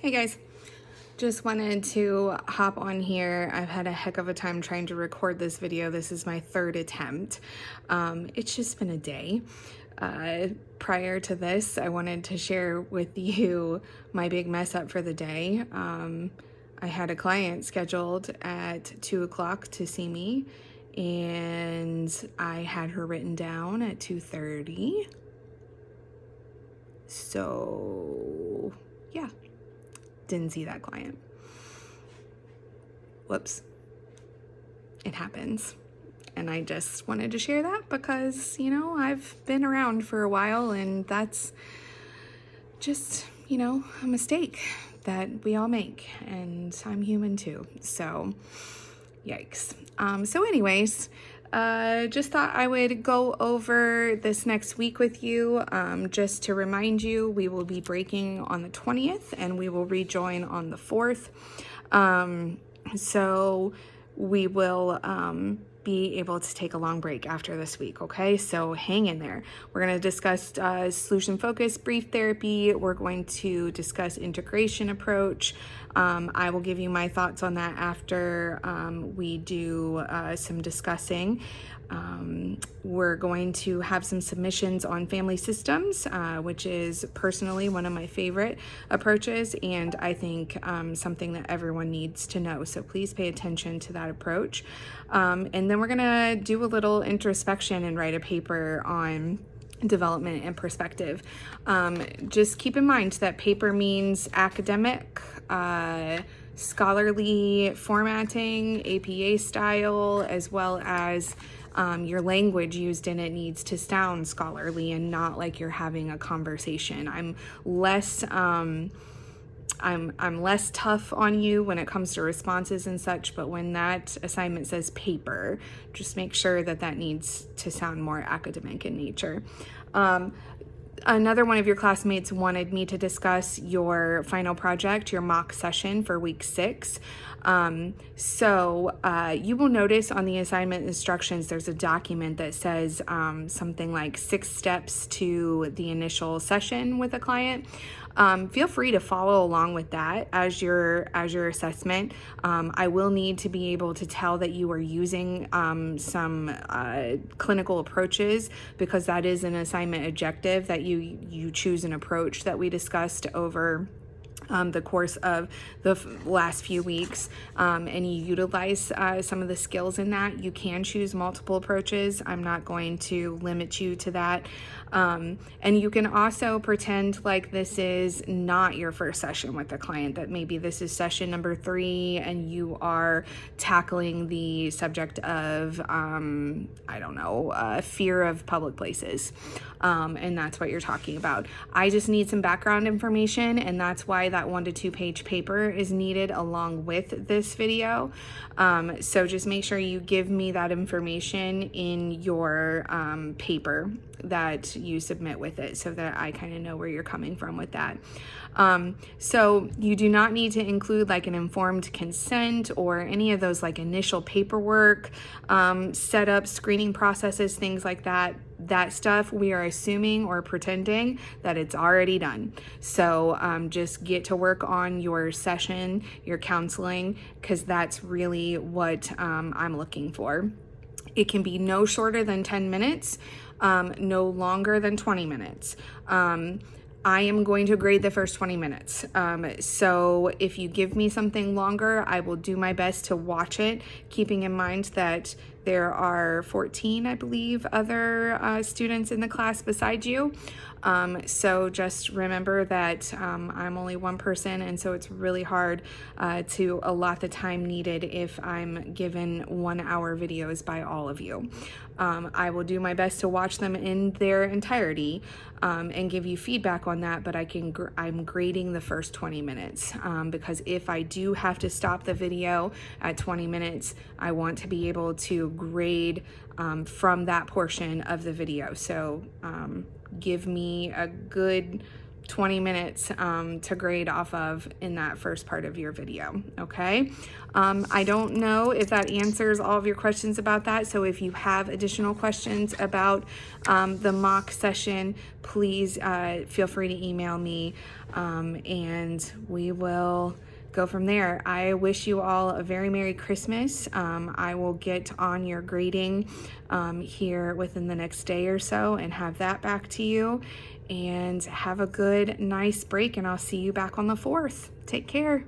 Hey guys, just wanted to hop on here. I've had a heck of a time trying to record this video. This is my third attempt. It's just been a day. Prior to this, I wanted to share with you my big mess up for the day. I had a client scheduled at 2 o'clock to see me, and I had her written down at 2:30. So, yeah. Didn't see that client. Whoops. It happens. And I just wanted to share that because, I've been around for a while and that's just, a mistake that we all make. And I'm human too. So, yikes. Anyways, just thought I would go over this next week with you. Just to remind you, we will be breaking on the 20th and we will rejoin on the 4th. So we will be able to take a long break after this week, okay? So hang in there. We're going to discuss solution-focused brief therapy. We're going to discuss integration approach. I will give you my thoughts on that after we do some discussing. We're going to have some submissions on family systems, which is personally one of my favorite approaches, and I think something that everyone needs to know. So please pay attention to that approach. And then we're gonna do a little introspection and write a paper on development and perspective. Just keep in mind that paper means academic, scholarly formatting, APA style, as well as your language used in it needs to sound scholarly and not like you're having a conversation. I'm less tough on you when it comes to responses and such, but when that assignment says paper, just make sure that needs to sound more academic in nature. Another one of your classmates wanted me to discuss your final project, your mock session for week 6. So you will notice on the assignment instructions, there's a document that says something like 6 steps to the initial session with a client. Feel free to follow along with that as your assessment. I will need to be able to tell that you are using some clinical approaches, because that is an assignment objective, that you choose an approach that we discussed over the course of the last few weeks, and you utilize some of the skills in that. You can choose multiple approaches. I'm not going to limit you to that. And you can also pretend like this is not your first session with the client, that maybe this is session number 3 and you are tackling the subject of, fear of public places. And that's what you're talking about. I just need some background information, and that's why that 1 to 2 page paper is needed along with this video. So just make sure you give me that information in your paper that you submit with it, so that I kind of know where you're coming from with that. So you do not need to include like an informed consent or any of those like initial paperwork, setup, screening processes, things like that. That stuff we are assuming or pretending that it's already done. So just get to work on your session, your counseling, because that's really what I'm looking for. It can be no shorter than 10 minutes, no longer than 20 minutes. I am going to grade the first 20 minutes. So if you give me something longer, I will do my best to watch it, keeping in mind that there are 14, I believe, other students in the class beside you. So just remember that I'm only one person, and so it's really hard to allot the time needed if I'm given 1-hour videos by all of you. I will do my best to watch them in their entirety and give you feedback on that, but I'm grading the first 20 minutes because if I do have to stop the video at 20 minutes, I want to be able to grade from that portion of the video. So give me a good 20 minutes to grade off of in that first part of your video, okay? I don't know if that answers all of your questions about that, so if you have additional questions about the mock session, please feel free to email me, and we will go from there. I wish you all a very Merry Christmas. I will get on your grading here within the next day or so and have that back to you. And have a good, nice break, and I'll see you back on the 4th. Take care.